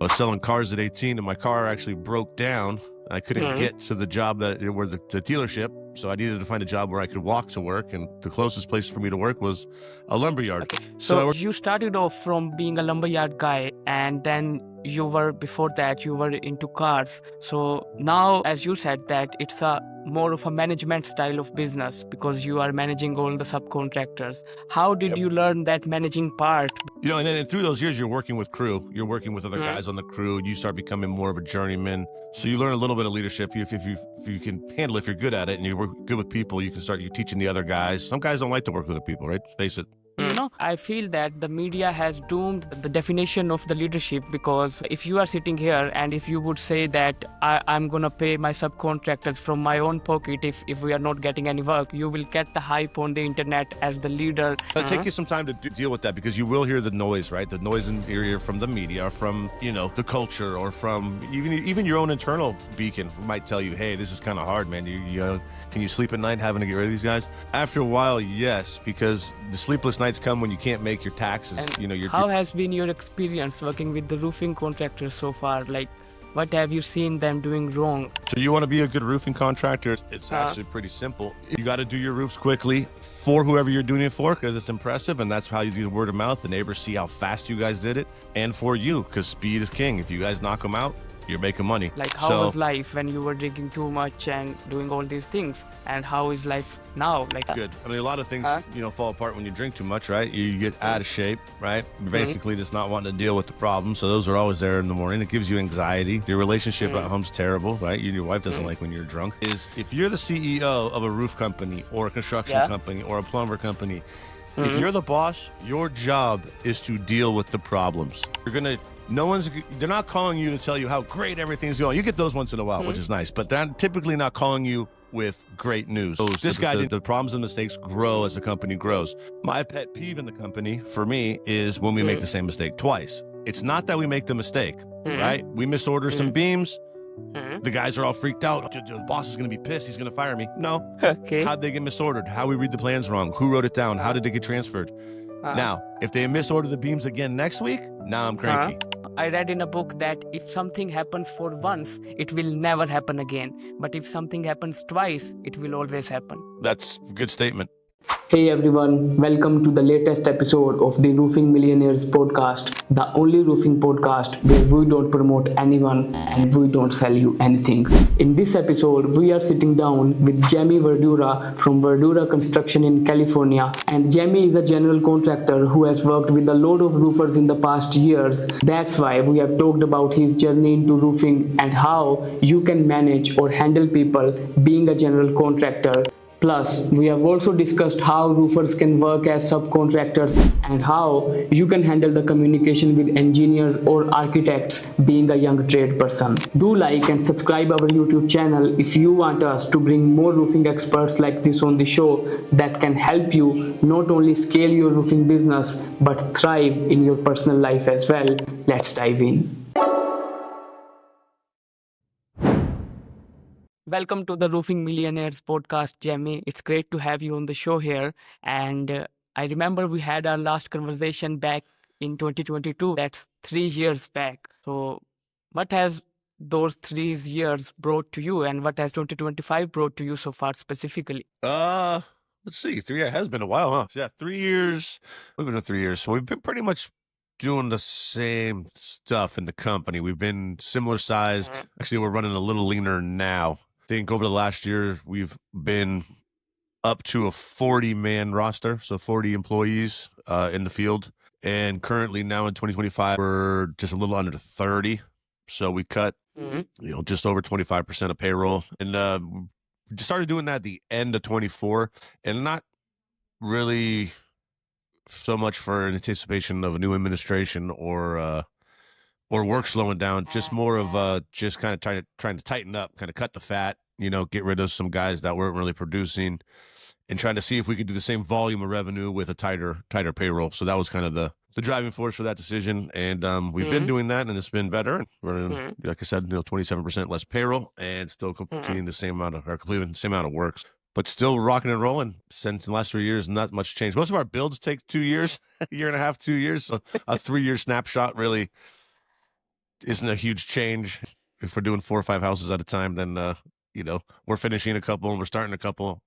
I was selling cars at 18 and my car actually broke down. I couldn't get to the job where the dealership. So I needed to find a job where I could walk to work. And the closest place for me to work was a lumberyard. Okay. So I So worked. you started off from being a lumberyard guy, and then before that, you were into cars. So now, as you said, that it's a more of a management style of business because you are managing all the subcontractors. How did Yep. you learn that managing part? And then through those years, you're working with crew. You're working with other Mhm. guys on the crew. And you start becoming more of a journeyman. So you learn a little bit of leadership. If you can handle it, if you're good at it and you work good with people, you can start teaching the other guys. Some guys don't like to work with other people, right? Face it. I feel that the media has doomed the definition of the leadership because if you are sitting here and if you would say that I'm going to pay my subcontractors from my own pocket if we are not getting any work, you will get the hype on the internet as the leader. It'll take you some time to deal with that because you will hear the noise, right? The noise in your ear from the media, or from, the culture, or from even your own internal beacon might tell you, hey, this is kind of hard, man. Can you sleep at night having to get rid of these guys? After a while, yes, because the sleepless nights come when you can't make your taxes. And how has been your experience working with the roofing contractors so far? Like, what have you seen them doing wrong? So you want to be a good roofing contractor? It's actually pretty simple. You got to do your roofs quickly for whoever you're doing it for because it's impressive, and that's how you do the word of mouth. The neighbors see how fast you guys did it, and for you, because speed is king. If you guys knock them out, you're making money. Like, how was life when you were drinking too much and doing all these things? And how is life now? Like, good. I mean, a lot of things, fall apart when you drink too much, right? You get out of shape, right? You're basically just not wanting to deal with the problem. So those are always there in the morning. It gives you anxiety. Your relationship at home's terrible, right? Your wife doesn't like when you're drunk. If you're the CEO of a roof company or a construction company or a plumber company, if you're the boss, your job is to deal with the problems. They're not calling you to tell you how great everything's going. You get those once in a while, which is nice, but they're typically not calling you with great news. The problems and mistakes grow as the company grows. My pet peeve in the company, for me, is when we make the same mistake twice. It's not that we make the mistake, right? We misorder some beams. The guys are all freaked out. The boss is going to be pissed. He's going to fire me. No. Okay. How'd they get misordered? How we read the plans wrong? Who wrote it down? How did they get transferred? Now, if they misorder the beams again next week, now I'm cranky. I read in a book that if something happens for once, it will never happen again. But if something happens twice, it will always happen. That's a good statement. Hey everyone, welcome to the latest episode of the Roofing Millionaires podcast, the only roofing podcast where we don't promote anyone and we don't sell you anything. In this episode, we are sitting down with Jamie Verdura from Verdura Construction in California. And Jamie is a general contractor who has worked with a lot of roofers in the past years. That's why we have talked about his journey into roofing and how you can manage or handle people being a general contractor. Plus, we have also discussed how roofers can work as subcontractors and how you can handle the communication with engineers or architects being a young trade person. Do like and subscribe our YouTube channel if you want us to bring more roofing experts like this on the show that can help you not only scale your roofing business but thrive in your personal life as well. Let's dive in. Welcome to the Roofing Millionaires podcast, Jamie. It's great to have you on the show here. And I remember we had our last conversation back in 2022. That's 3 years back. So what has those 3 years brought to you, and what has 2025 brought to you so far specifically? Let's see. 3 years. It has been a while, huh? Yeah, 3 years. We've been in 3 years. So we've been pretty much doing the same stuff in the company. We've been similar sized. Actually, we're running a little leaner now. I think over the last year, we've been up to a 40-man roster, so 40 employees in the field. And currently now in 2025, we're just a little under 30. So we cut, just over 25% of payroll. And we just started doing that at the end of 24, and not really so much for anticipation of a new administration or work slowing down, just more of just kind of trying to tighten up, kind of cut the fat, get rid of some guys that weren't really producing, and trying to see if we could do the same volume of revenue with a tighter payroll. So that was kind of the driving force for that decision. And we've been doing that, and it's been better. We're like I said, 27% less payroll and still completing the same amount of work. But still rocking and rolling since the last 3 years, not much change. Most of our builds take 2 years, a year and a half, 2 years. So a 3-year snapshot really isn't a huge change. If we're doing 4 or 5 houses at a time, then we're finishing a couple and we're starting a couple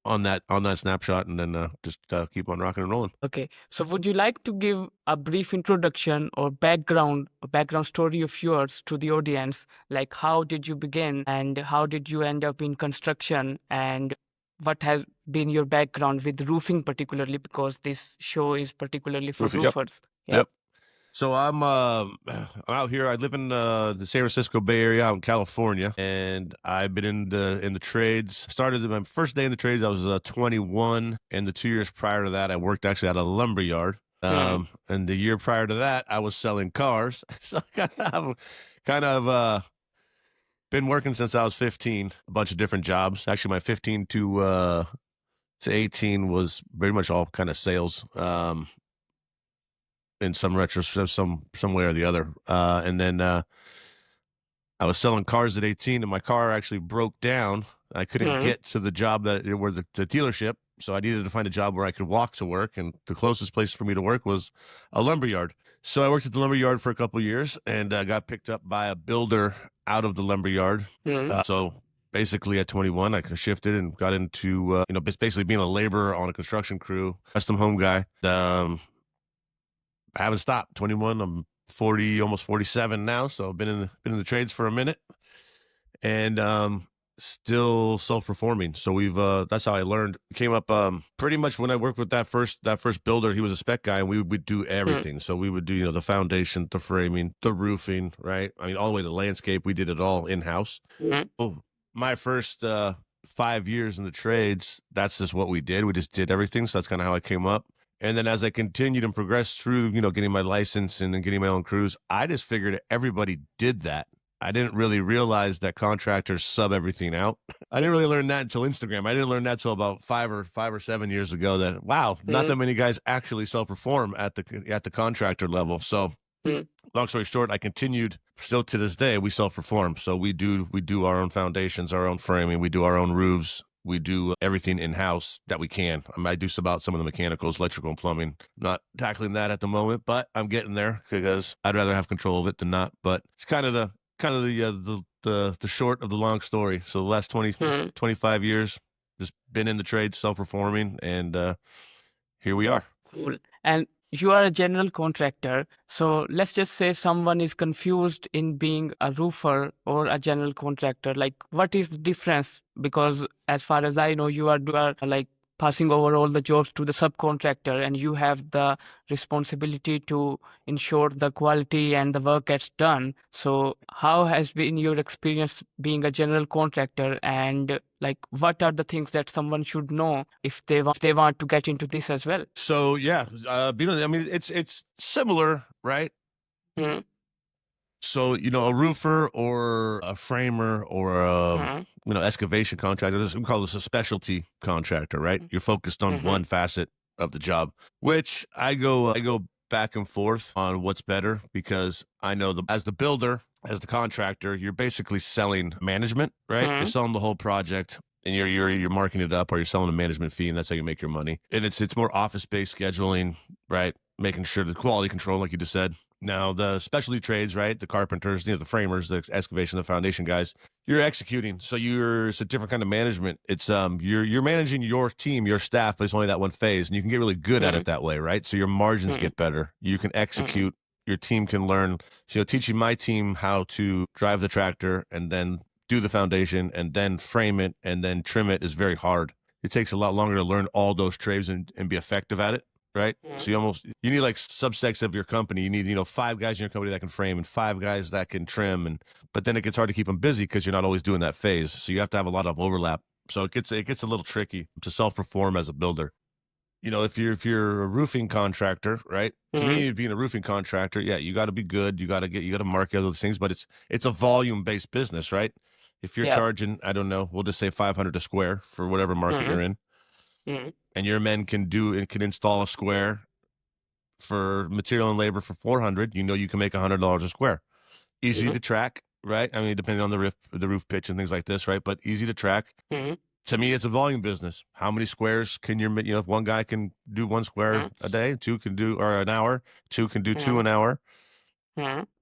on that snapshot, and then just keep on rocking and rolling. Okay, so would you like to give a brief introduction or background story of yours to the audience? Like, how did you begin and how did you end up in construction, and what has been your background with roofing, particularly because this show is particularly for Roofing, yep. roofers? Yep. So I'm out here. I live in the San Francisco Bay Area out in California, and I've been in the trades. Started my first day in the trades. I was 21, and the 2 years prior to that, I worked actually at a lumber yard. And the year prior to that, I was selling cars. So I've kind of been working since I was 15. A bunch of different jobs. Actually, my 15 to 18 was pretty much all kind of sales. In some some way or the other. And then I was selling cars at 18, and my car actually broke down. I couldn't get to the job where the dealership, so I needed to find a job where I could walk to work, and the closest place for me to work was a lumber yard. So I worked at the lumber yard for a couple of years, and got picked up by a builder out of the lumber yard. So basically at 21, I shifted and got into basically being a laborer on a construction crew, custom home guy. I haven't stopped. 21. I'm 40, almost 47 now. So I've been in the trades for a minute, and still self-performing. So that's how I learned. Came up pretty much when I worked with that first builder. He was a spec guy, and we would do everything. So we would do the foundation, the framing, the roofing, right? I mean, all the way to the landscape. We did it all in-house. Well, my first 5 years in the trades, that's just what we did. We just did everything. So that's kind of how I came up. And then as I continued and progressed through, getting my license and then getting my own crews, I just figured everybody did that. I didn't really realize that contractors sub everything out. I didn't really learn that until Instagram. I didn't learn that until about 5 or 7 years ago. That wow, not that many guys actually self-perform at the contractor level. So, long story short, I continued. Still to this day, we self-perform. So we do our own foundations, our own framing. We do our own roofs. We do everything in-house that we can. I do about some of the mechanicals, electrical and plumbing. Not tackling that at the moment, but I'm getting there because I'd rather have control of it than not. But it's kind of the short of the long story. So the last 25 years, just been in the trade, self-performing, and here we are. Cool. And you are a general contractor. So let's just say someone is confused in being a roofer or a general contractor. Like, what is the difference? Because as far as I know, you are like passing over all the jobs to the subcontractor, and you have the responsibility to ensure the quality and the work gets done. So how has been your experience being a general contractor, and like what are the things that someone should know if they want to get into this as well? So yeah, I mean, it's similar, right? So, a roofer or a framer or a, excavation contractor, we call this a specialty contractor, right? You're focused on one facet of the job, which I go back and forth on what's better, because I know as the builder, as the contractor, you're basically selling management, right? You're selling the whole project, and you're marking it up, or you're selling a management fee, and that's how you make your money. And it's more office-based scheduling, right? Making sure the quality control, like you just said. Now, the specialty trades, right? The carpenters, the framers, the excavation, the foundation guys, you're executing. So it's a different kind of management. It's you're managing your team, your staff, but it's only that one phase, and you can get really good at it that way, right? So your margins get better. You can execute. Your team can learn. So, teaching my team how to drive the tractor and then do the foundation and then frame it and then trim it is very hard. It takes a lot longer to learn all those trades and be effective at it. Right. So you need like subsets of your company. You need, 5 guys in your company that can frame and 5 guys that can trim. But then it gets hard to keep them busy because you're not always doing that phase. So you have to have a lot of overlap. So it gets a little tricky to self-perform as a builder. If you're a roofing contractor, right? To me, being a roofing contractor, yeah, you got to be good. You got to market those things, but it's a volume-based business, right? If you're charging, I don't know, we'll just say 500 a square for whatever market you're in. And your men can install a square for material and labor for 400, you can make $100 a square. Easy to track, right? I mean, depending on the roof pitch and things like this, right? But easy to track. To me, it's a volume business. How many squares can if one guy can do 1 square a day, 2 can do, or an hour, 2 can do 2 an hour.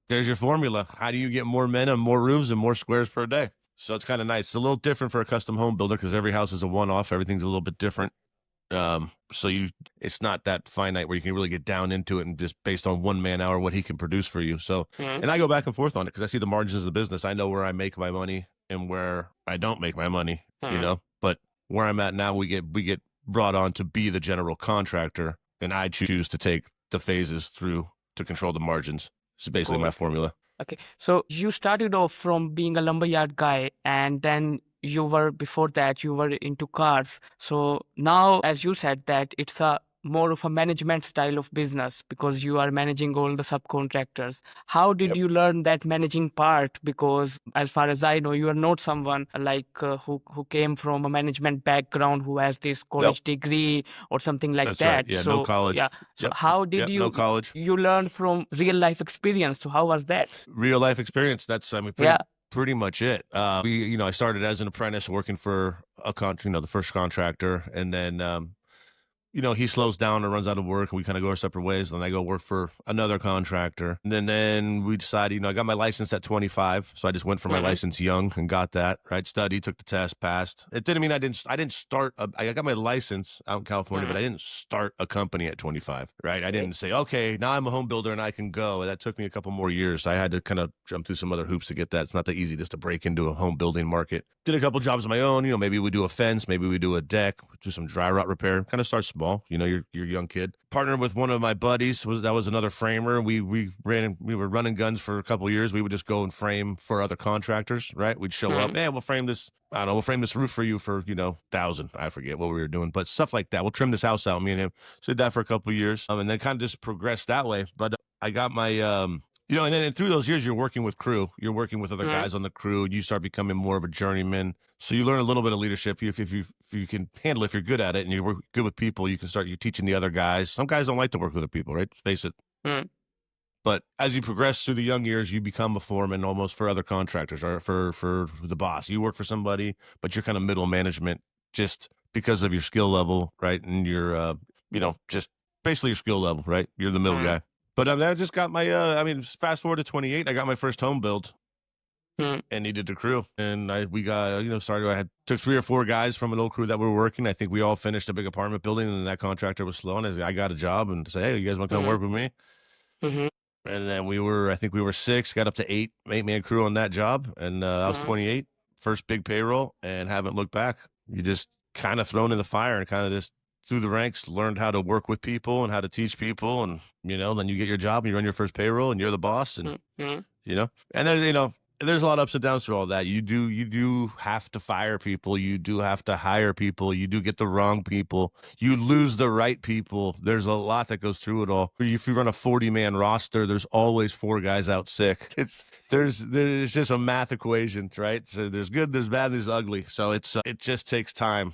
there's your formula. How do you get more men on more roofs and more squares per day? So it's kind of nice. It's a little different for a custom home builder because every house is a one-off. Everything's a little bit different. It's not that finite where you can really get down into it and just based on one man hour what he can produce for you. So, and I go back and forth on it because I see the margins of the business. I know where I make my money and where I don't make my money. But where I'm at now, we get brought on to be the general contractor, and I choose to take the phases through to control the margins. It's basically my formula. Okay, so you started off from being a lumberyard guy, and then before that, you were into cars. So now, as you said, that it's a more of a management style of business because you are managing all the subcontractors. How did you learn that managing part? Because as far as I know, you are not someone like who came from a management background, who has this college degree or something like That's that. right. Yeah, no college. Yeah. So how did no college. you learn from real life experience? So how was that? Real life experience. That's pretty much it. I started as an apprentice working for the first contractor, and then he slows down and runs out of work, and we kind of go our separate ways. Then I go work for another contractor. And then we decided, I got my license at 25. So I just went for my license young and got that, right? Studied, took the test, passed. It didn't mean I didn't start. I got my license out in California, but I didn't start a company at 25, right? I didn't say, okay, now I'm a home builder and I can go. That took me a couple more years. I had to kind of jump through some other hoops to get that. It's not that easy just to break into a home building market. Did a couple jobs of my own. Maybe we do a fence, maybe we do a deck, do some dry rot repair, kind of start small. You're a young kid. Partnered with one of my buddies, was another framer. We were running guns for a couple of years. We would just go and frame for other contractors, right? We'd show up, we'll frame this. I don't know, we'll frame this roof for you for, 1,000. I forget what we were doing, but stuff like that. We'll trim this house out, me and him. So did that for a couple of years. And then kind of just progressed that way. But I got my, and then through those years, you're working with crew. You're working with other guys on the crew. You start becoming more of a journeyman. So you learn a little bit of leadership. If you can handle it, if you're good at it and you're good with people, you're teaching the other guys. Some guys don't like to work with other people, right? Face it. But as you progress through the young years, you become a foreman almost for other contractors or for the boss. You work for somebody, but you're kind of middle management just because of your skill level, right? And your, just basically your skill level, right? You're the middle guy. But I just got my, fast forward to 28, I got my first home build and needed a crew. And we got, started, took 3 or 4 guys from an old crew that were working. I think we all finished a big apartment building, and then that contractor was slow. And I got a job and said, hey, you guys want to come work with me? And then I think we were 6, got up to 8-man crew on that job. And I was 28, first big payroll, and haven't looked back. You just kind of thrown in the fire and kind of just through the ranks, learned how to work with people and how to teach people. And, then you get your job and you run your first payroll and you're the boss. And, and then, there's a lot of ups and downs through all that. You do have to fire people. You do have to hire people. You do get the wrong people. You lose the right people. There's a lot that goes through it all. If you run a 40-man roster, there's always 4 guys out sick. There's just a math equation, right? So there's good, there's bad, there's ugly. So it just takes time,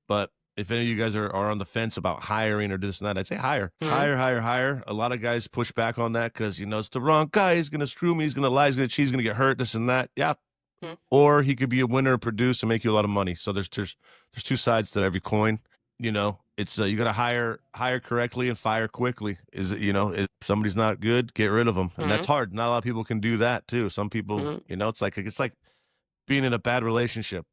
but if any of you guys are on the fence about hiring or this and that, I'd say hire. Hire. A lot of guys push back on that because, it's the wrong guy. He's going to screw me. He's going to lie. He's going to cheat. He's going to get hurt, this and that. Yeah. Or he could be a winner, produce, and make you a lot of money. So there's 2 sides to every coin. It's you got to hire correctly and fire quickly. If somebody's not good, get rid of them. And that's hard. Not a lot of people can do that too. Some people, it's like being in a bad relationship.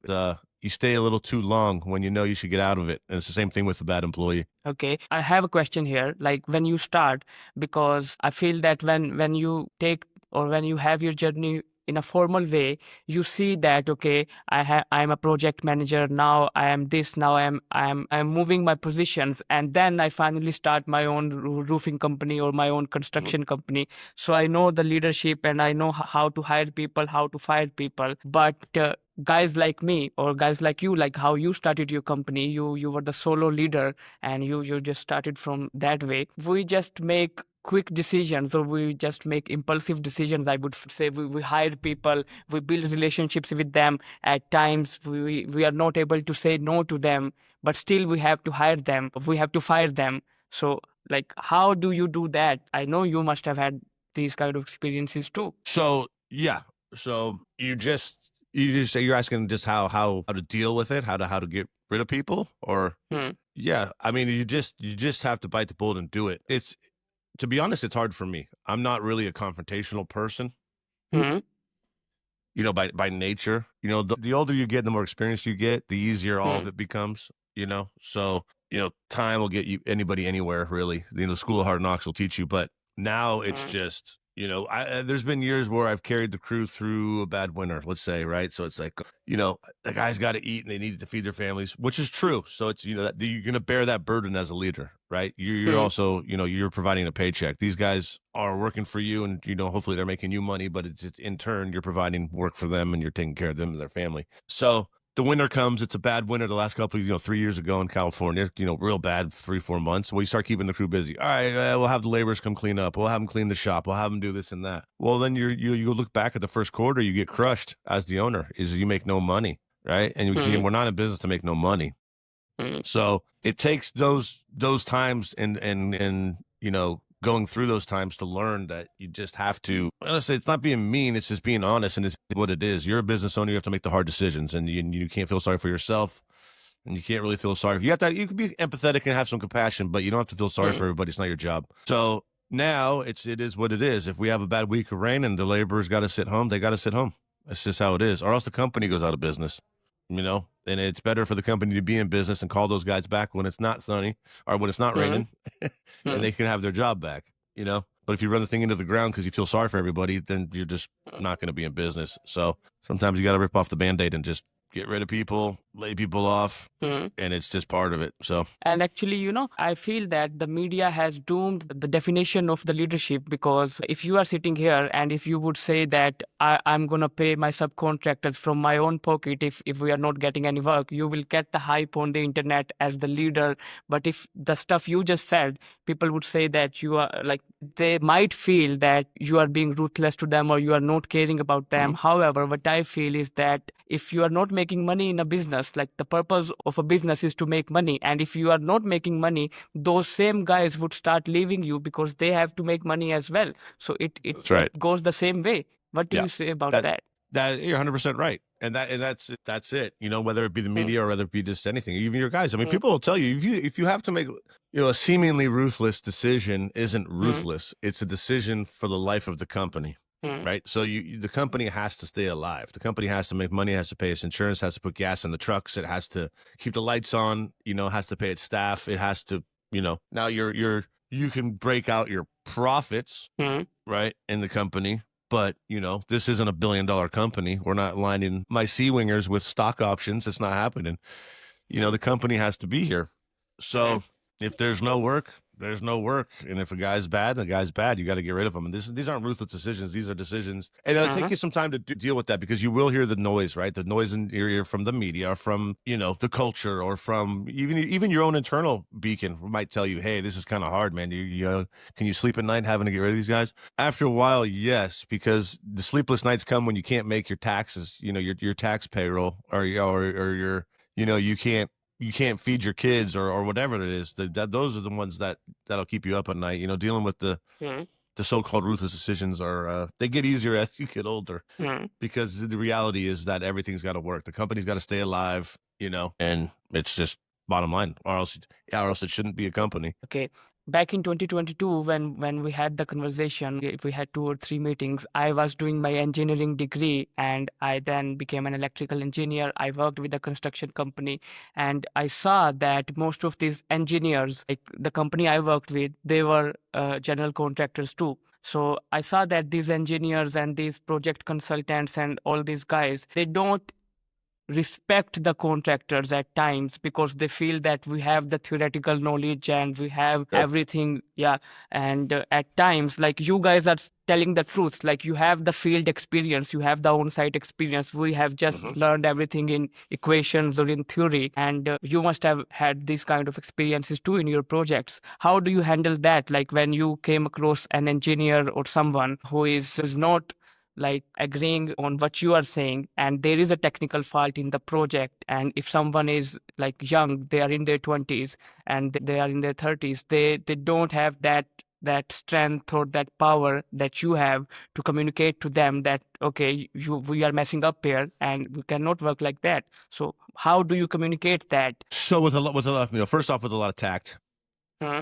You stay a little too long when you should get out of it. And it's the same thing with a bad employee. Okay. I have a question here. Like when you start, because I feel that when you take or when you have your journey in a formal way, you see that, okay, I'm a project manager. Now I am this, now I'm moving my positions. And then I finally start my own roofing company or my own construction company. So I know the leadership and I know how to hire people, how to fire people. But guys like me or guys like you, like how you started your company, you were the solo leader and you just started from that way. We just make quick decisions or we just make impulsive decisions. I would say we hire people, we build relationships with them. At times we are not able to say no to them, but still we have to hire them, we have to fire them. So like, how do you do that? I know you must have had these kind of experiences too. So yeah, so you just say you're asking just how to deal with it, how to get rid of people, or yeah, I mean you just have to bite the bullet and do it. To be honest, it's hard for me. I'm not really a confrontational person, Hmm. by nature. The older you get, the more experience you get, the easier all of Hmm. it becomes. So time will get you anybody anywhere really. The school of hard knocks will teach you, but now it's Hmm. just there's been years where I've carried the crew through a bad winter, let's say, right? So it's like the guys got to eat and they need to feed their families, which is true. So it's that you're gonna bear that burden as a leader, right? You're Hmm. also you're providing a paycheck. These guys are working for you, and hopefully they're making you money, but it's in turn you're providing work for them and you're taking care of them and their family. So the winter comes, it's a bad winter. The last couple of 3 years ago in California, real bad 3-4 months. Well, you start keeping the crew busy. All right, we'll have the laborers come clean up. We'll have them clean the shop. We'll have them do this and that. Well, then you look back at the first quarter, you get crushed as the owner. Is you make no money, right? And Hmm. we're not in business to make no money. Hmm. So it takes those times and going through those times to learn that you just have to. Honestly, it's not being mean; it's just being honest, and it's what it is. You're a business owner; you have to make the hard decisions, and you can't feel sorry for yourself, and you can't really feel sorry. You have to. You can be empathetic and have some compassion, but you don't have to feel sorry Hmm. for everybody. It's not your job. So now it is what it is. If we have a bad week of rain and the laborers got to sit home, they got to sit home. That's just how it is, or else the company goes out of business. And it's better for the company to be in business and call those guys back when it's not sunny or when it's not Hmm. raining, and Hmm. they can have their job back. But if you run the thing into the ground because you feel sorry for everybody, then you're just not going to be in business. So sometimes you got to rip off the Band-Aid and just get rid of people, lay people off, Hmm. and it's just part of it. So And actually, I feel that the media has doomed the definition of the leadership, because if you are sitting here and if you would say that I'm going to pay my subcontractors from my own pocket if we are not getting any work, you will get the hype on the internet as the leader. But if the stuff you just said, people would say that you are like, they might feel that you are being ruthless to them or you are not caring about them. However, what I feel is that if you are not making money in a business, like the purpose of a business is to make money, and if you are not making money, those same guys would start leaving you because they have to make money as well. So it it, that's it right. goes the same way. What do Yeah, you say about that that? that you're 100% right, and that's it. Whether it be the Hmm. media or whether it be just anything, even your guys. I mean, Hmm. people will tell you if you have to make a seemingly ruthless decision isn't Hmm. ruthless. It's a decision for the life of the company, Hmm. right? So the company has to stay alive. The company has to make money, has to pay its insurance, has to put gas in the trucks, it has to keep the lights on. Has to pay its staff. It has to. Now you can break out your profits, Hmm. right, in the company. But, this isn't $1 billion company. We're not lining my Sea Wingers with stock options. It's not happening. The company has to be here. Hmm. So if there's no work, there's no work. And if a guy's bad, the guy's bad. You got to get rid of him. And these aren't ruthless decisions. These are decisions. And it'll take Hmm. you some time to deal with that, because you will hear the noise, right? The noise in your ear from the media or from, the culture, or from even your own internal beacon might tell you, hey, this is kind of hard, man. Can you sleep at night having to get rid of these guys? After a while, yes, because the sleepless nights come when you can't make your taxes, your tax payroll, or your, you can't feed your kids, or whatever it is. Those are the ones that'll keep you up at night. Dealing with Hmm. the so-called ruthless decisions are they get easier as you get older, Hmm. because the reality is that everything's got to work. The company's got to stay alive, and it's just bottom line, or else it shouldn't be a company. Okay. Back in 2022, when we had the conversation, if we had 2 or 3 meetings, I was doing my engineering degree and I then became an electrical engineer. I worked with a construction company, and I saw that most of these engineers, like the company I worked with, they were general contractors too. So I saw that these engineers and these project consultants and all these guys, they don't respect the contractors at times because they feel that we have the theoretical knowledge and we have Sure. everything. Yeah. And at times, like, you guys are telling the truth, like you have the field experience, you have the on-site experience, we have just Mhm. learned everything in equations or in theory, and you must have had these kind of experiences too in your projects. How do you handle that, like when you came across an engineer or someone who is not like agreeing on what you are saying, and there is a technical fault in the project, and if someone is like young, they are in their 20s and they are in their 30s, they don't have that strength or that power that you have to communicate to them that, okay, we are messing up here and we cannot work like that. So how do you communicate that? So with a lot, first off, with a lot of tact,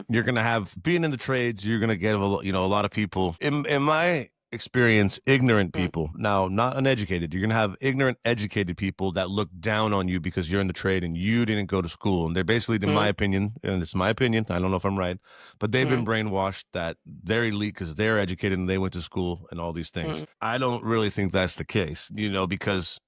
You're going to have, being in the trades, you're going to get, a lot of people, in my experience, ignorant people. Now, not uneducated. You're going to have ignorant, educated people that look down on you because you're in the trade and you didn't go to school. And they're basically, in my opinion, and it's my opinion, I don't know if I'm right, but they've been brainwashed that they're elite because they're educated and they went to school and all these things. I don't really think that's the case, because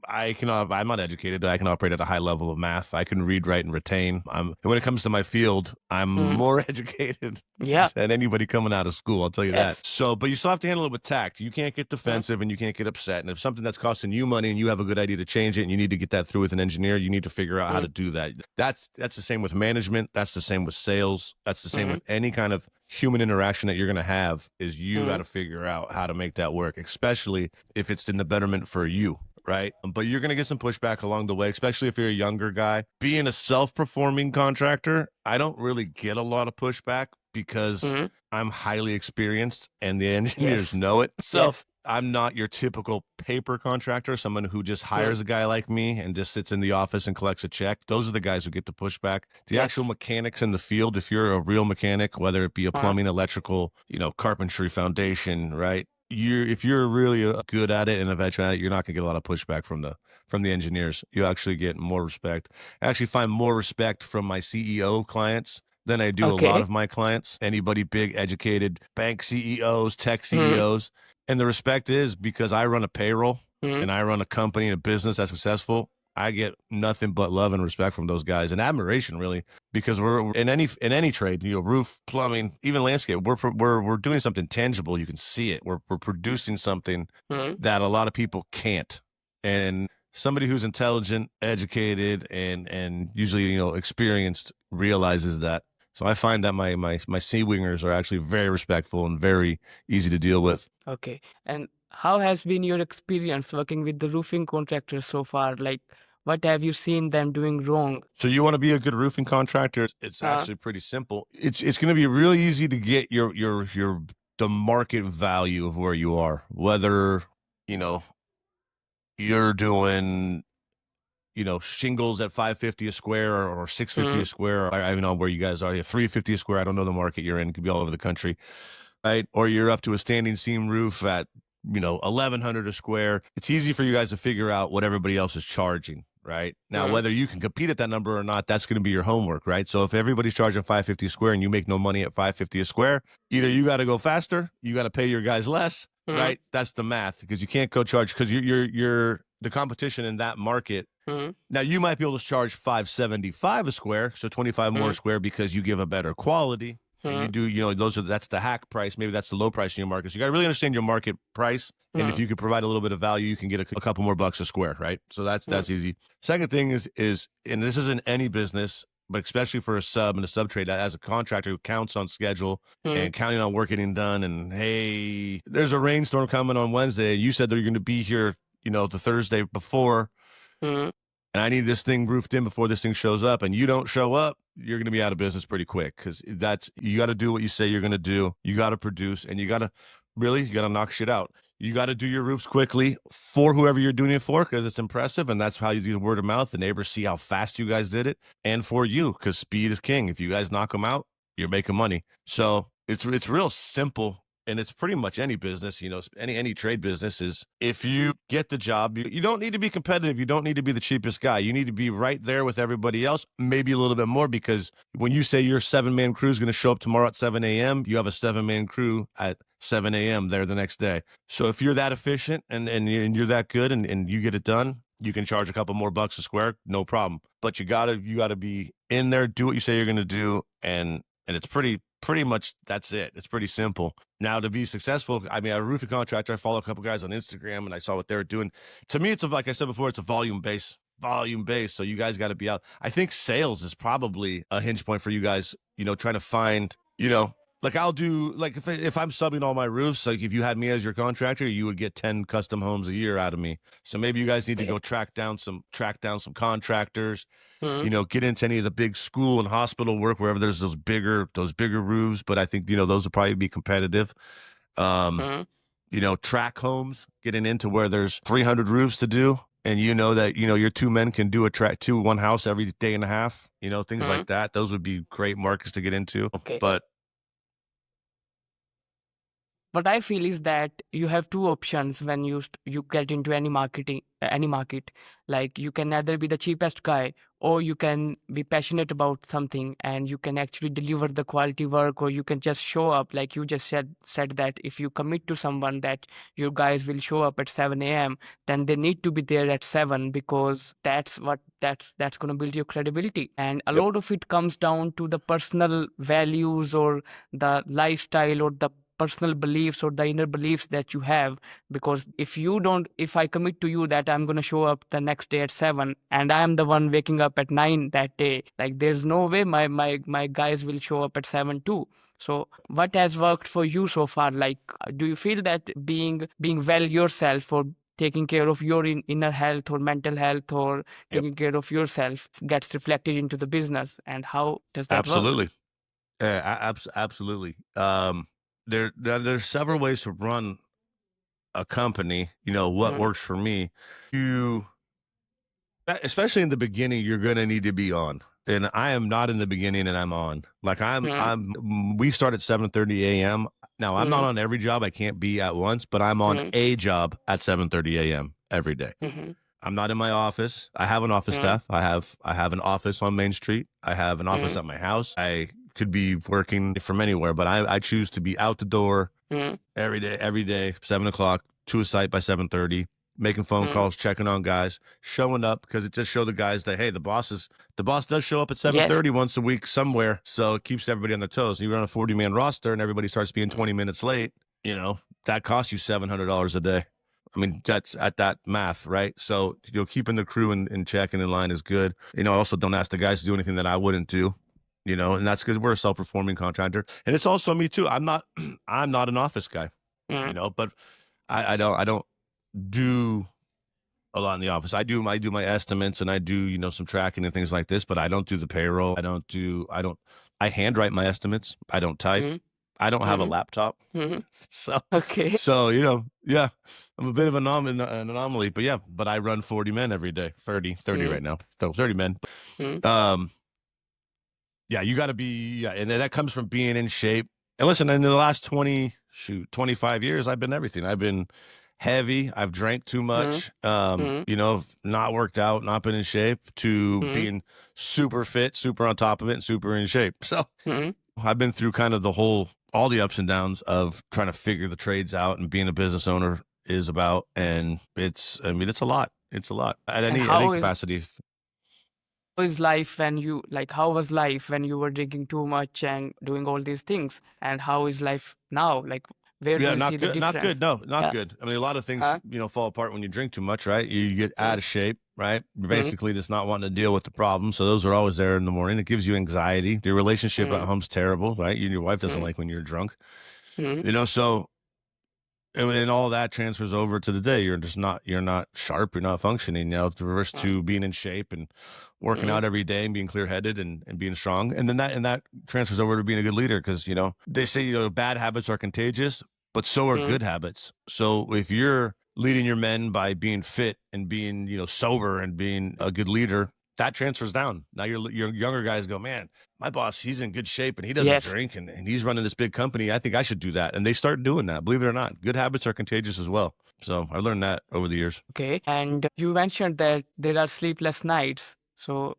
I'm not educated. I can operate at a high level of math. I can read, write, and retain. And when it comes to my field, I'm more educated Yeah. than anybody coming out of school. I'll tell you Yes. that. So, but you still have to handle it with tact. You can't get defensive and you can't get upset. And if something that's costing you money and you have a good idea to change it and you need to get that through with an engineer, you need to figure out how to do that. That's the same with management. That's the same with sales. That's the same with any kind of human interaction that you're going to have. Is you got to figure out how to make that work, especially if it's in the betterment for you. Right. But you're going to get some pushback along the way, especially if you're a younger guy. Being a self-performing contractor, I don't really get a lot of pushback because I'm highly experienced and the engineers know it. So I'm not your typical paper contractor, someone who just hires a guy like me and just sits in the office and collects a check. Those are the guys who get the pushback. The actual mechanics in the field, if you're a real mechanic, whether it be a plumbing, electrical, carpentry, foundation, right? If you're really good at it and a veteran at it, you're not gonna get a lot of pushback from the engineers. You actually get more respect. I actually find more respect from my CEO clients than I do a lot of my clients. Anybody big, educated, bank CEOs, tech CEOs. And the respect is because I run a payroll and I run a company and a business that's successful. I get nothing but love and respect from those guys and admiration, really, because we're in any trade, roof, plumbing, even landscape. We're doing something tangible. You can see it. We're producing something that a lot of people can't. And somebody who's intelligent, educated, and usually experienced realizes that. So I find that my C wingers are actually very respectful and very easy to deal with. Okay. And how has been your experience working with the roofing contractors so far? Like, what have you seen them doing wrong? So you want to be a good roofing contractor? It's actually pretty simple. It's going to be really easy to get the market value of where you are, whether you're doing shingles at $550 a square or $650 a square. I don't know where you guys are. Yeah, $350 a square. I don't know the market you're in. It could be all over the country, right? Or you're up to a standing seam roof at $1,100 a square. It's easy for you guys to figure out what everybody else is charging. Right now, whether you can compete at that number or not, that's going to be your homework, right? So if everybody's charging $550 a square and you make no money at $550 a square, either you got to go faster, you got to pay your guys less, right? That's the math, because you can't go charge, because you're the competition in that market. Now you might be able to charge $575 a square, so 25 more a square, because you give a better quality. And you do, that's the hack price. Maybe that's the low price in your market. So you got to really understand your market price. And if you could provide a little bit of value, you can get a couple more bucks a square, right? So that's easy. Second thing is, and this isn't any business, but especially for a sub and a sub trade, as a contractor who counts on schedule and counting on work getting done. And hey, there's a rainstorm coming on Wednesday. You said that you're going to be here, the Thursday before. And I need this thing roofed in before this thing shows up, and you don't show up, you're going to be out of business pretty quick, because you got to do what you say you're going to do. You got to produce, and you got to knock shit out. You got to do your roofs quickly for whoever you're doing it for, because it's impressive, and that's how you do the word of mouth. The neighbors see how fast you guys did it, and for you, because speed is king. If you guys knock them out, you're making money. So it's real simple. And it's pretty much any business, any trade business is, if you get the job, you don't need to be competitive. You don't need to be the cheapest guy. You need to be right there with everybody else, maybe a little bit more, because when you say your 7-man crew is going to show up tomorrow at 7 a.m., you have a 7-man crew at 7 a.m. there the next day. So if you're that efficient and you're that good and you get it done, you can charge a couple more bucks a square, no problem. But you gotta be in there, do what you say you're going to do, and it's pretty much, that's it. It's pretty simple. Now, to be successful, I mean, a roofing contractor, I follow a couple guys on Instagram and I saw what they're doing. To me, like I said before, it's a volume base. So you guys got to be out. I think sales is probably a hinge point for you guys, trying to find, like I'll do, like if I'm subbing all my roofs, like if you had me as your contractor, you would get 10 custom homes a year out of me. So maybe you guys need to go track down some contractors, get into any of the big school and hospital work, wherever there's those bigger roofs. But I think, those will probably be competitive. Track homes, getting into where there's 300 roofs to do and you know that your two men can do one house every day and a half, things like that. Those would be great markets to get into. Okay. But what I feel is that you have two options when you get into any market. Like you can either be the cheapest guy, or you can be passionate about something and you can actually deliver the quality work, or you can just show up. Like you just said that if you commit to someone that your guys will show up at 7 a.m., then they need to be there at 7, because that's going to build your credibility. And a yep, lot of it comes down to the personal values or the lifestyle or the personal beliefs or the inner beliefs that you have. Because if I commit to you that I'm going to show up the next day at 7 and I am the one waking up at 9 that day, like there's no way my guys will show up at 7 too. So what has worked for you so far? Like, do you feel that being well yourself, or taking care of your inner health or mental health, or yep, taking care of yourself gets reflected into the business, and how does that work? absolutely. Absolutely. There's several ways to run a company. What Mm, works for me, especially in the beginning, you're going to need to be on. And I am not in the beginning, and I'm on. Like mm, we start at 7:30 a.m. Now I'm not mm, on every job. I can't be at once, but I'm on mm, a job at 7:30 a.m. every day. mm, I'm not in my office. I have an office mm, staff. I have an office on Main Street. I have an office mm, at my house. I could be working from anywhere, but I choose to be out the door mm, every day, 7 o'clock, to a site by 7:30, making phone mm. calls, checking on guys, showing up, because it just show the guys that, hey, the boss does show up at Yes. 7:30 once a week somewhere, so it keeps everybody on their toes. You run a 40-man roster and everybody starts being 20 minutes late, that costs you $700 a day. I mean, that's at that math, right? So, keeping the crew in check and in line is good. I also don't ask the guys to do anything that I wouldn't do, and that's because we're a self-performing contractor. And it's also me too. I'm not an office guy, Mm, but I don't do a lot in the office. I do my estimates, and I do, some tracking and things like this, but I don't do the payroll. I handwrite my estimates. I don't type. mm, I don't have a mm, laptop. mm. So, Okay. yeah, I'm a bit of an anomaly, but I run 40 men every day, 30 Mm, right now. So 30 men. mm, Um, yeah, you got to be, yeah. And then that comes from being in shape. And listen, in the last 25 years, I've been everything. I've been heavy. I've drank too mm, much, mm, not worked out, not been in shape, to mm, being super fit, super on top of it, and super in shape. So mm. I've been through kind of all the ups and downs of trying to figure the trades out, and being a business owner is about. And it's a lot. It's a lot at And any capacity. how was life when you were drinking too much and doing all these things? And how is life now? Like, where do Yeah, you see not the good. Not good. difference? No, not Yeah. good. I mean, a lot of things, Huh? fall apart when you drink too much, right? You get out Mm, of shape, right? You're mm, basically just not wanting to deal with the problem. So those are always there in the morning. It gives you anxiety. Your relationship at mm, home's terrible, right? Your wife doesn't mm, like when you're drunk, mm, so, and all that transfers over to the day. You're not sharp. You're not functioning, to reverse mm, to being in shape and working mm, out every day and being clear headed and being strong. And then that transfers over to being a good leader, because, they say, bad habits are contagious, but so are mm. good habits. So if you're leading your men by being fit and being, sober and being a good leader, that transfers down. Now your younger guys go, man, my boss, he's in good shape and he doesn't Yes. drink, and he's running this big company. I think I should do that. And they start doing that. Believe it or not, good habits are contagious as well. So I learned that over the years. Okay. And you mentioned that there are sleepless nights. So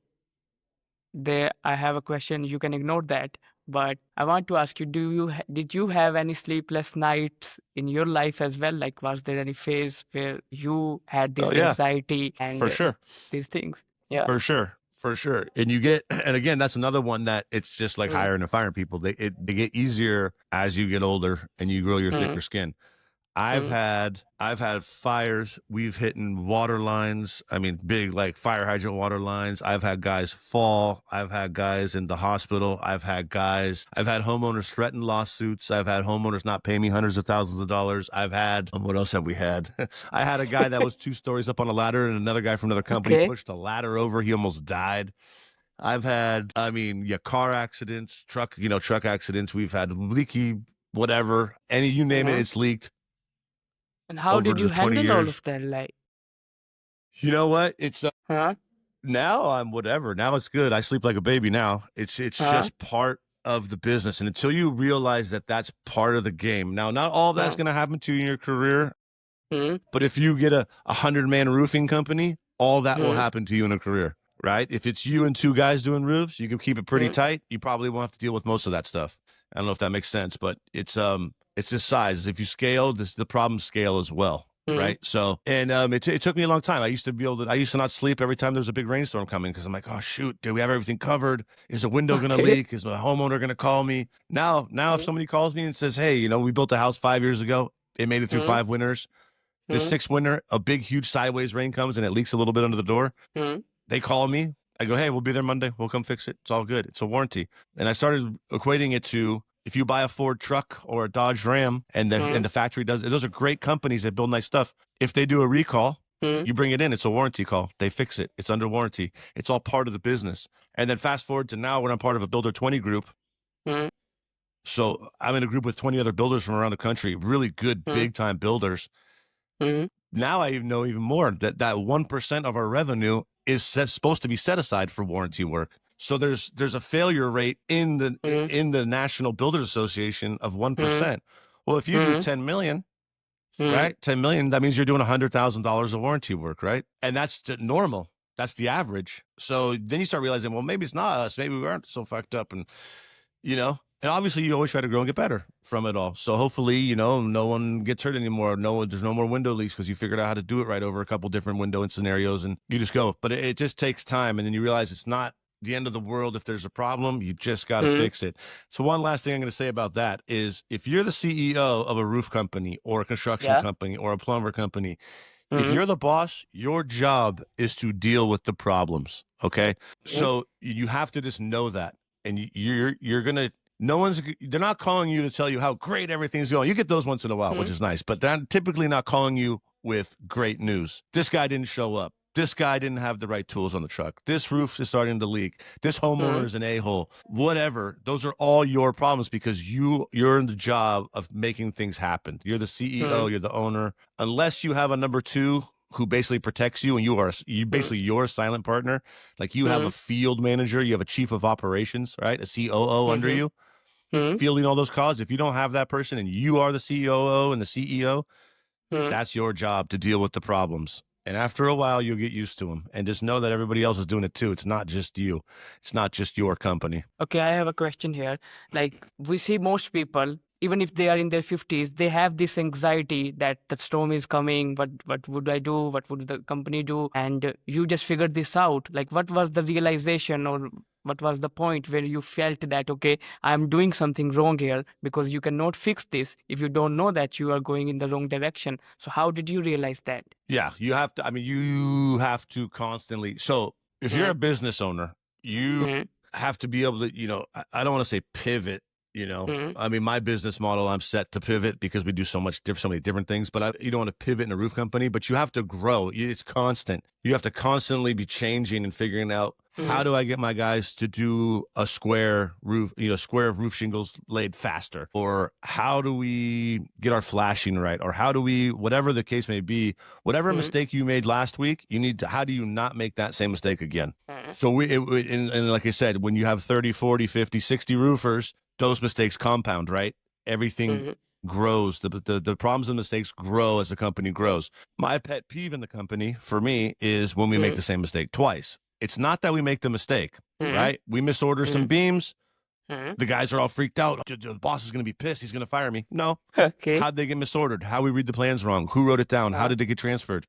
there, I have a question. You can ignore that, but I want to ask you: did you have any sleepless nights in your life as well? Like, was there any phase where you had Oh this yeah, anxiety for and sure. these things? Yeah. For sure. For sure. And and again, that's another one that it's just like Mm, hiring and firing people. They get easier as you get older and you grow your mm, thicker skin. I've mm, had fires. We've hit in water lines. I mean, big, like, fire hydrant water lines. I've had guys fall. I've had guys in the hospital. I've had homeowners threaten lawsuits. I've had homeowners not pay me hundreds of thousands of dollars. What else have we had? I had a guy that was 2 stories up on a ladder, and another guy from another company okay. pushed a ladder over. He almost died. I've had, I mean, yeah, car accidents, truck accidents. We've had leaky, whatever, you name it, Mm. it's leaked And how over did you the 20 handle all years. of that? Like, You know what? It's Huh? now I'm whatever. Now it's good. I sleep like a baby now. It's Huh? just part of the business, and until you realize that that's part of the game. Now, not all that's Huh? going to happen to you in your career, Hmm? but if you get a 100-man roofing company, all that will Hmm? happen to you in a career, right? If it's you and two guys doing roofs, you can keep it pretty Hmm? tight. You probably won't have to deal with most of that stuff. I don't know if that makes sense, but it's this size. If you scale, the problems scale as well. Hmm? Right. So, and it took me a long time. I used to not sleep every time there was a big rainstorm coming because I'm like, oh, shoot, do we have everything covered? Is a window going to Okay. leak? Is my homeowner going to call me? Now, if Hmm? somebody calls me and says, hey, we built a house 5 years ago, it made it through Hmm? 5 winters. The Hmm? sixth winter, a big, huge sideways rain comes and it leaks a little bit under the door. Hmm? They call me. I go, hey, we'll be there Monday. We'll come fix it. It's all good. It's a warranty. And I started equating it to if you buy a Ford truck or a Dodge Ram and Hmm? the factory does, those are great companies that build nice stuff. If they do a recall, Hmm? you bring it in. It's a warranty call. They fix it. It's under warranty. It's all part of the business. And then fast forward to now when I'm part of a Builder 20 group. Hmm? So I'm in a group with 20 other builders from around the country, really good, Hmm? big time builders. Hmm? Now I know even more that 1% of our revenue is supposed to be set aside for warranty work. So there's a failure rate in Hmm? the National Builders Association of Hmm? 1%. Well, if you do Hmm? 10 million, Hmm? right? 10 million, that means you're doing $100,000 of warranty work, right? And that's normal. That's the average. So then you start realizing, well, maybe it's not us. Maybe we aren't so fucked up. And obviously you always try to grow and get better from it all. So hopefully, no one gets hurt anymore. There's no more window leaks because you figured out how to do it right over a couple different window and scenarios and you just go. But it just takes time. And then you realize it's not the end of the world. If there's a problem, you just got to Hmm? fix it. So one last thing I'm going to say about that is if you're the CEO of a roof company or a construction Yeah. company or a plumber company, if Hmm? you're the boss, your job is to deal with the problems. Okay. Hmm? So you have to just know that. And you're going to, they're not calling you to tell you how great everything's going. You get those once in a while, which Hmm? is nice, but they're typically not calling you with great news. This guy didn't show up. This guy didn't have the right tools on the truck. This roof is starting to leak. This homeowner Hmm? is an a-hole. Whatever. Those are all your problems because you're in the job of making things happen. You're the CEO, Hmm? you're the owner. Unless you have a number two who basically protects you and you Hmm? basically your silent partner, like you have Hmm? a field manager, you have a chief of operations, right? A COO under Hmm? you Hmm? fielding all those calls. If you don't have that person and you are the COO and the CEO, Hmm? that's your job to deal with the problems. And after a while, you'll get used to them. And just know that everybody else is doing it too. It's not just you. It's not just your company. Okay, I have a question here. Like, we see most people, even if they are in their 50s, they have this anxiety that the storm is coming. What would I do? What would the company do? And you just figured this out. Like, what was the realization or what was the point where you felt that, okay, I'm doing something wrong here because you cannot fix this if you don't know that you are going in the wrong direction. So, how did you realize that? Yeah, you have to. I mean, you have to constantly. So if you're Hmm? a business owner, you Hmm? have to be able to, I don't want to say pivot, Hmm? I mean, my business model, I'm set to pivot because we do so many different things, but you don't want to pivot in a roof company, but you have to grow. It's constant. You have to constantly be changing and figuring out Hmm? how do I get my guys to do a square roof, square of roof shingles laid faster, or how do we get our flashing right, or how do we, whatever the case may be, whatever Hmm? mistake you made last week, how do you not make that same mistake again? Hmm? So and like I said, when you have 30, 40, 50, 60 roofers, those mistakes compound, right? Everything Hmm? grows. The problems and mistakes grow as the company grows. My pet peeve in the company for me is when we make Hmm? the same mistake twice. It's not that we make the mistake, Hmm? right? We misorder some Hmm? beams. Hmm? The guys are all freaked out. The boss is going to be pissed. He's going to fire me. No. Okay. How'd they get misordered? How we read the plans wrong? Who wrote it down? How Huh? did it get transferred?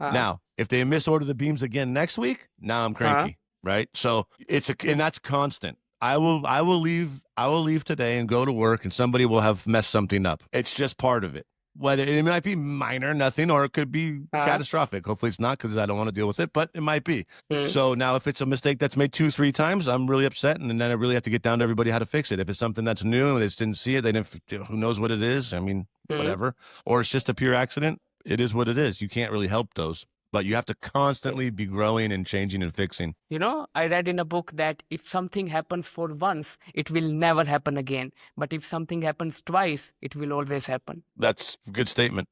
Huh? Now, if they misorder the beams again next week, now I'm Huh? cranky, right? So and that's constant. I will leave today and go to work and somebody will have messed something up. It's just part of it. Whether it might be minor, nothing, or it could be Huh? catastrophic. Hopefully it's not because I don't want to deal with it, but it might be. Hmm? So now if it's a mistake that's made 2-3 times, I'm really upset. And then I really have to get down to everybody how to fix it. If it's something that's new and they just didn't see it, they didn't, who knows what it is? I mean, Hmm? whatever. Or it's just a pure accident. It is what it is. You can't really help those, but you have to Okay. constantly be growing and changing and fixing. You know, I read in a book that if something happens for once, it will never happen again. But if something happens twice, it will always happen. That's a good statement.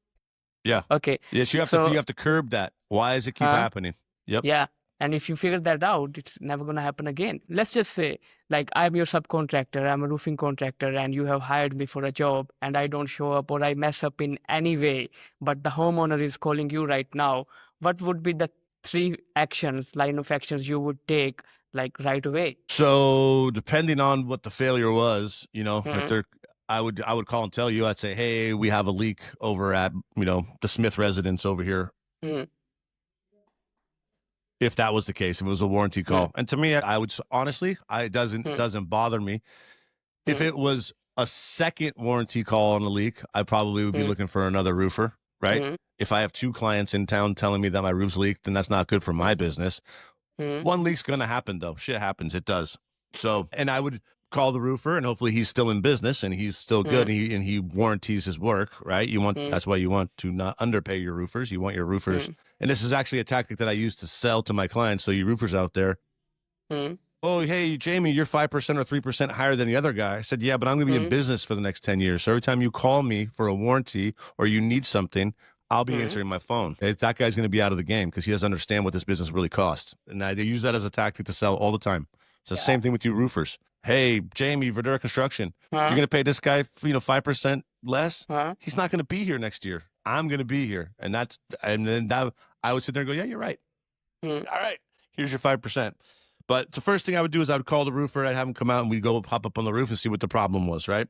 Yeah. Okay. Yes, you So have to curb that. Why does it keep happening? Yep. yeah. And if you figure that out, it's never going to happen again. Let's just say, like, I'm your subcontractor, I'm a roofing contractor, and you have hired me for a job, and I don't show up or I mess up in any way, but the homeowner is calling you right now. What would be the line of actions you would take, like, right away? So depending on what the failure was, if Mhm. they're, I would call and tell you. I'd say, hey, we have a leak over at the Smith residence over here. Mhm. If that was the case, if it was a warranty call, and to me, I would honestly, it doesn't bother me. If it was a second warranty call on a leak, I probably would be looking for another roofer, right? If I have 2 clients in town telling me that my roof's leaked, then that's not good for my business. One leak's going to happen, though. Shit happens. It does. So, and I would call the roofer, and hopefully he's still in business and he's still good, and he warranties his work, right? That's why you want to not underpay your roofers. You want your roofers, and this is actually a tactic that I use to sell to my clients. So you roofers out there, oh, hey, Jamie, you're 5% or 3% higher than the other guy. I said, yeah, but I'm going to be in business for the next 10 years. So every time you call me for a warranty or you need something, I'll be answering my phone. That guy's going to be out of the game because he doesn't understand what this business really costs. And they use that as a tactic to sell all the time. It's the same thing with you roofers. Hey, Jamie, Verdura Construction, you're going to pay this guy, 5% less. He's not going to be here next year. I'm going to be here. And then I would sit there and go, yeah, you're right. All right, here's your 5%. But the first thing I would do is I would call the roofer. I'd have him come out and we'd go pop up on the roof and see what the problem was, right?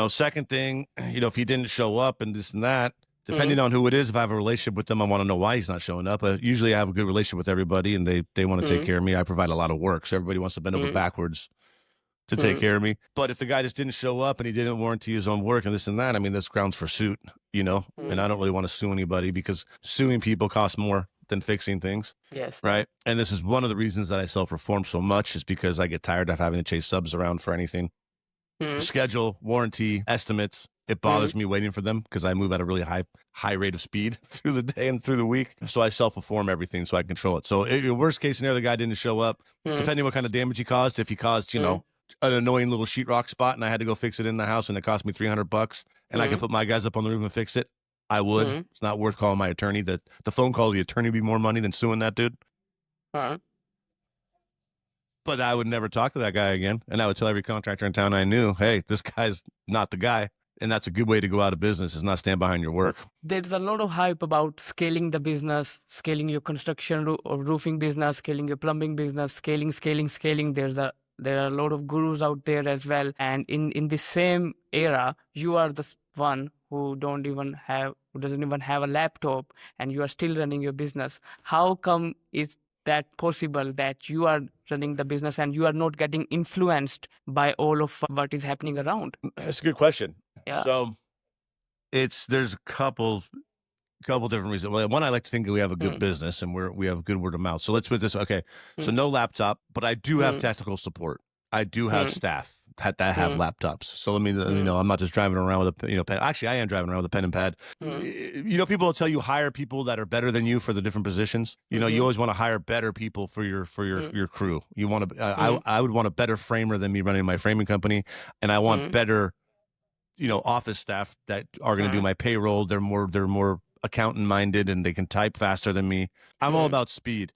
Second thing, if he didn't show up and this and that, depending on who it is, if I have a relationship with them, I want to know why he's not showing up. Usually I have a good relationship with everybody and they want to take care of me. I provide a lot of work. So everybody wants to bend over backwards to take care of me. But if the guy just didn't show up and he didn't warranty his own work and this and that, I mean, there's grounds for suit, and I don't really want to sue anybody because suing people costs more than fixing things. Yes. Right. And this is one of the reasons that I self-perform so much is because I get tired of having to chase subs around for anything. Schedule, warranty, estimates. It bothers me waiting for them because I move at a really high rate of speed through the day and through the week. So I self-perform everything so I control it. So worst case scenario, the guy didn't show up. Depending on what kind of damage he caused, if he caused, an annoying little sheetrock spot and I had to go fix it in the house and it cost me $300 and I could put my guys up on the roof and fix it, I would. It's not worth calling my attorney. The phone call to the attorney would be more money than suing that dude. But I would never talk to that guy again. And I would tell every contractor in town I knew, hey, this guy's not the guy. And that's a good way to go out of business, is not stand behind your work. There's a lot of hype about scaling the business, scaling your construction or roofing business, scaling your plumbing business, scaling. There are a lot of gurus out there as well. And in the same era, you are the one who doesn't even have a laptop and you are still running your business. How come is that possible that you are running the business and you are not getting influenced by all of what is happening around? That's a good question. Yeah. So there's a couple different reasons. Well, one, I like to think that we have a good business and we have good word of mouth. So let's put this. Okay. So no laptop, but I do have technical support. I do have staff that have laptops. So let me, I'm not just driving around with a, pen. Actually, I am driving around with a pen and pad. People will tell you hire people that are better than you for the different positions. You always want to hire better people for your crew. You want to, I would want a better framer than me running my framing company. And I want better, office staff that are going to do my payroll. They're more accountant minded and they can type faster than me. I'm all about speed.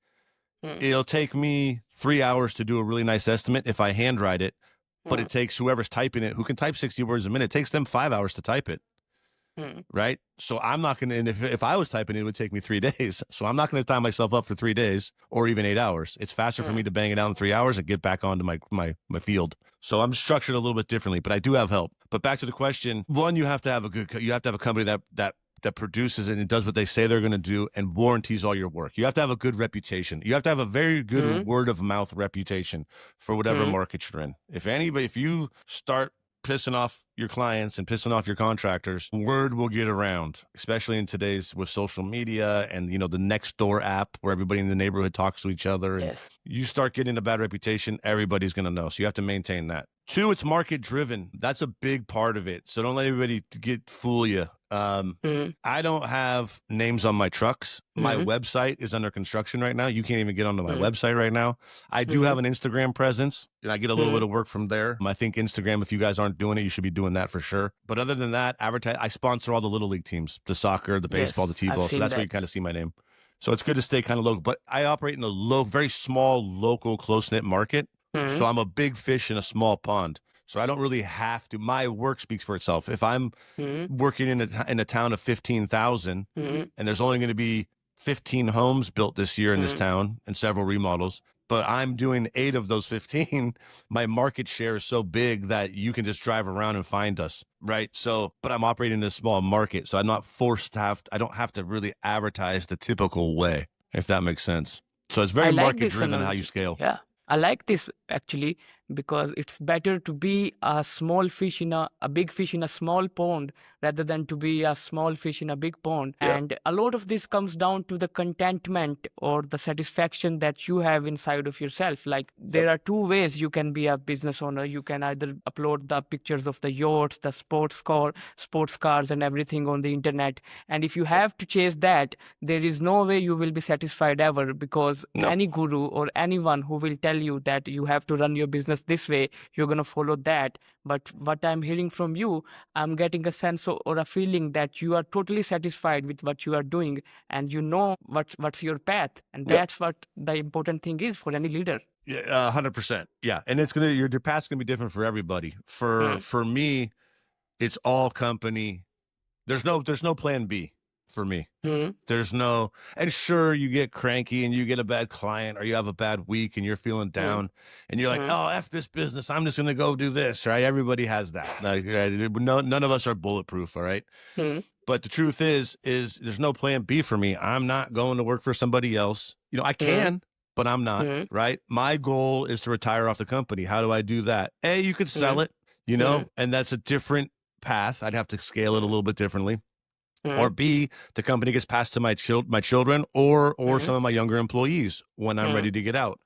It'll take me 3 hours to do a really nice estimate if I handwrite it, but it takes whoever's typing it, who can type 60 words a minute, it takes them 5 hours to type it. Right. So I'm not going to, and if I was typing, it would take me 3 days. So I'm not going to tie myself up for 3 days or even 8 hours. It's faster for me to bang it out in 3 hours and get back onto my field. So I'm structured a little bit differently, but I do have help. But back to the question, one, you have to have a company that produces it and does what they say they're going to do and warranties all your work. You have to have a good reputation. You have to have a very good word of mouth reputation for whatever market you're in. If you start pissing off your clients and pissing off your contractors, word will get around, especially in today's with social media and, the Nextdoor app where everybody in the neighborhood talks to each other. Yes. And you start getting a bad reputation, everybody's going to know. So you have to maintain that. 2, it's market driven. That's a big part of it. So don't let everybody fool you. I don't have names on my trucks. My website is under construction right now. You can't even get onto my website right now. I do have an Instagram presence and I get a little bit of work from there. I think Instagram, if you guys aren't doing it, you should be doing doing that for sure. But other than that, I sponsor all the little league teams, the soccer, the baseball, the Yes, I've t-ball. So seen that's where that. you kind of see my name. So it's good to stay kind of local. But I operate in a very small, local, close-knit market. So I'm a big fish in a small pond. So I don't really have to. My work speaks for itself. If I'm working in a town of 15,000 and there's only going to be 15 homes built this year in this town and several remodels, but I'm doing 8 of those 15, my market share is so big that you can just drive around and find us, right? So, but I'm operating in a small market, so I'm not forced to I don't have to really advertise the typical way, if that makes sense. So it's I very like market this driven how you analogy. scale. Yeah, I like this actually because it's better to be a small fish in a big fish in a small pond rather than to be a small fish in a big pond. Yeah. And a lot of this comes down to the contentment or the satisfaction that you have inside of yourself. Like there are two ways you can be a business owner. You can either upload the pictures of the yachts, the sports cars and everything on the internet. And if you have to chase that, there is no way you will be satisfied ever because No. any guru or anyone who will tell you that you have to run your business this way, you're going to follow that. But what I'm hearing from you, I'm getting a sense or a feeling that you are totally satisfied with what you are doing and you know what's your path. And Yep. that's what the important thing is for any leader. Yeah, 100%. Yeah, and your path's gonna be different for everybody. For me, it's all company. There's no plan B for me. There's no, and sure, you get cranky and you get a bad client or you have a bad week and you're feeling down and you're like, oh, F this business. I'm just going to go do this, right? Everybody has that. Like, none of us are bulletproof, all right? But the truth is there's no plan B for me. I'm not going to work for somebody else. You know, I can, but I'm not, right? My goal is to retire off the company. How do I do that? A, you could sell it, you know, and that's a different path. I'd have to scale it a little bit differently. Or B, the company gets passed to my children or some of my younger employees when I'm ready to get out.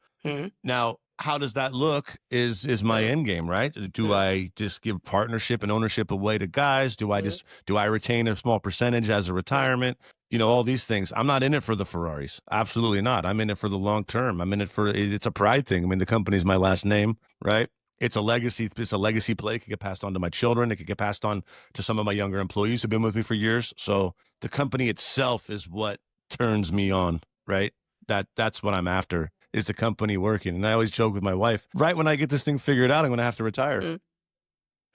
Now, how does that look is my end game, right? Do I just give partnership and ownership away to guys? Do I retain a small percentage as a retirement? You know, all these things. I'm not in it for the Ferraris. Absolutely not. I'm in it for the long term. I'm in it for, it's a pride thing. I mean, the company's my last name, right? It's a legacy play. It could get passed on to my children. It could get passed on to some of my younger employees who've been with me for years. So the company itself is what turns me on, right? That's what I'm after, is the company working. And I always joke with my wife, right when I get this thing figured out, I'm going to have to retire.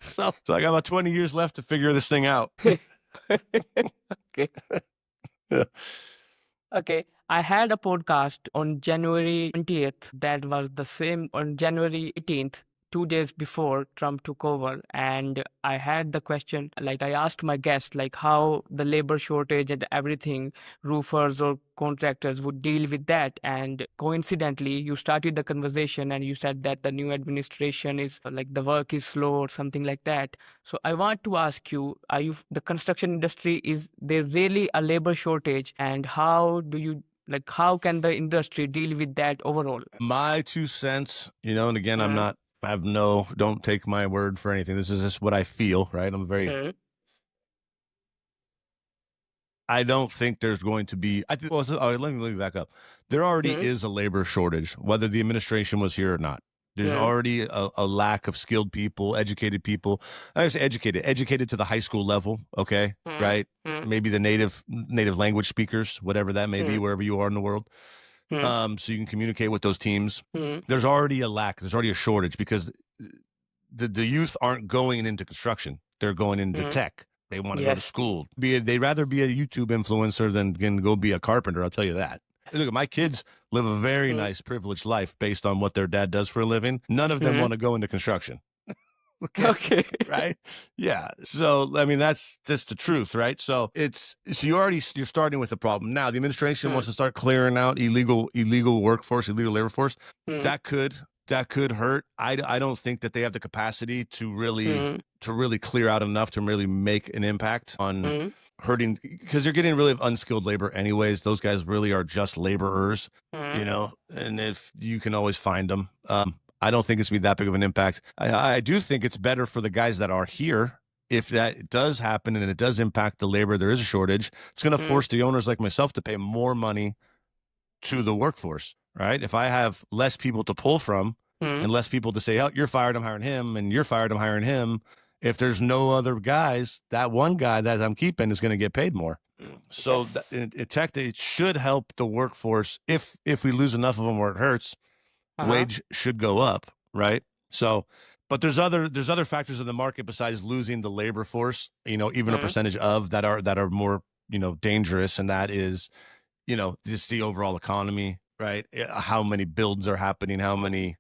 So I got about 20 years left to figure this thing out. Okay. Yeah. Okay. I had a podcast on January 20th that was the same on January 18th, 2 days before Trump took over. And I had the question, like I asked my guest, like how the labor shortage and everything, roofers or contractors would deal with that. And coincidentally, you started the conversation and you said that the new administration is like the work is slow or something like that. So I want to ask you, the construction industry, is there really a labor shortage? And how can the industry deal with that overall? My 2 cents, you know, and again, don't take my word for anything. This is just what I feel, right? I don't think there's going to be, let me back up. There already is a labor shortage, whether the administration was here or not. There's already a lack of skilled people, educated people. I say educated to the high school level. Okay. Right. Maybe the native language speakers, whatever that may be, wherever you are in the world. So you can communicate with those teams. There's already a lack. There's already a shortage because the youth aren't going into construction. They're going into tech. They want to go to school. They'd rather be a YouTube influencer than go be a carpenter. I'll tell you that. Look, my kids live a very nice, privileged life based on what their dad does for a living. None of them want to go into construction. Okay. Right? Yeah. So, I mean, that's just the truth, right? So you're starting with the problem. Now, the administration wants to start clearing out illegal workforce, illegal labor force. That could hurt. I don't think that they have the capacity to really clear out enough to really make an impact on hurting, because you're getting really unskilled labor anyways. Those guys really are just laborers, you know, and if you can always find them. I don't think it's going to be that big of an impact. I do think it's better for the guys that are here. If that does happen and it does impact the labor, there is a shortage. It's going to force the owners like myself to pay more money to the workforce, right? If I have less people to pull from and less people to say, oh, you're fired, I'm hiring him, and you're fired, I'm hiring him, if there's no other guys, that one guy that I'm keeping is going to get paid more. So technically, it should help the workforce. If we lose enough of them where it hurts, wage should go up, right? So, but there's other factors in the market besides losing the labor force. Even a percentage of that are more dangerous, and that is just the overall economy, right? How many builds are happening? How many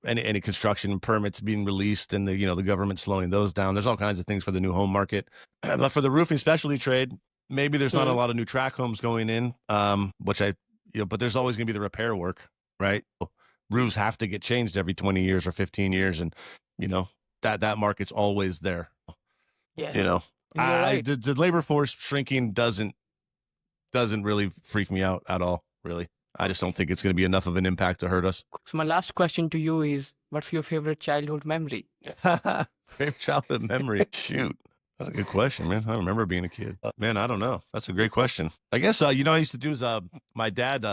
any construction permits being released, and the government slowing those down. There's all kinds of things for the new home market, but for the roofing specialty trade, maybe there's not a lot of new track homes going in, which but there's always going to be the repair work, right? Roofs have to get changed every 20 years or 15 years, and that market's always there. Yes. You're right. The labor force shrinking doesn't really freak me out at all, really. I just don't think it's going to be enough of an impact to hurt us. So my last question to you is, what's your favorite childhood memory? Favorite childhood memory? Shoot. That's a good question, man. I remember being a kid. Man, I don't know. That's a great question. I guess I used to do is my dad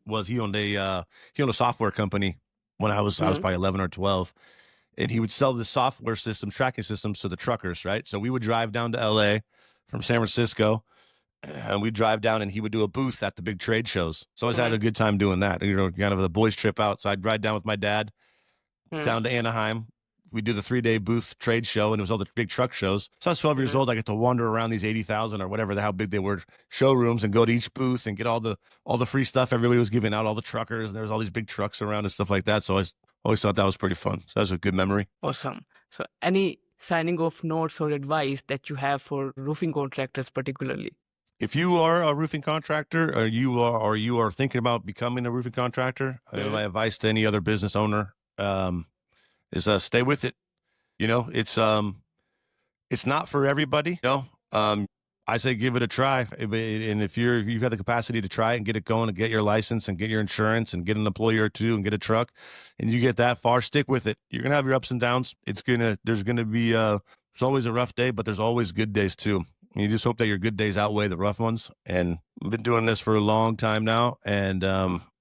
was he owned a software company when I was probably 11 or 12, and he would sell the software systems, tracking systems to the truckers, right? So we would drive down to LA from San Francisco, and we'd drive down, and he would do a booth at the big trade shows. So I always had a good time doing that. Kind of the boys trip out. So I'd ride down with my dad down to Anaheim. We do the 3-day booth trade show, and it was all the big truck shows. So I was 12 years old. I get to wander around these 80,000 or whatever, how big they were, showrooms, and go to each booth and get all the free stuff everybody was giving out, all the truckers. And there was all these big trucks around and stuff like that. So I always thought that was pretty fun. So that was a good memory. Awesome. So any signing off notes or advice that you have for roofing contractors particularly? If you are a roofing contractor, or you are thinking about becoming a roofing contractor, my advice to any other business owner is stay with it. It's not for everybody. I say give it a try. And if you've got the capacity to try it and get it going and get your license and get your insurance and get an employer or two and get a truck, and you get that far, stick with it. You're gonna have your ups and downs. There's gonna be there's always a rough day, but there's always good days too. And you just hope that your good days outweigh the rough ones. And I've been doing this for a long time now, and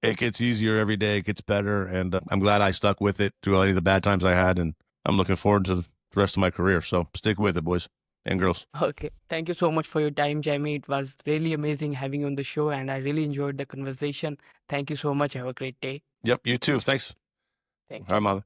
it gets easier every day. It gets better, and I'm glad I stuck with it through any of the bad times I had, and I'm looking forward to the rest of my career. So stick with it, boys and girls. Okay. Thank you so much for your time, Jamie. It was really amazing having you on the show, and I really enjoyed the conversation. Thank you so much. Have a great day. Yep, you too. Thanks. Thank you. All right, Mother.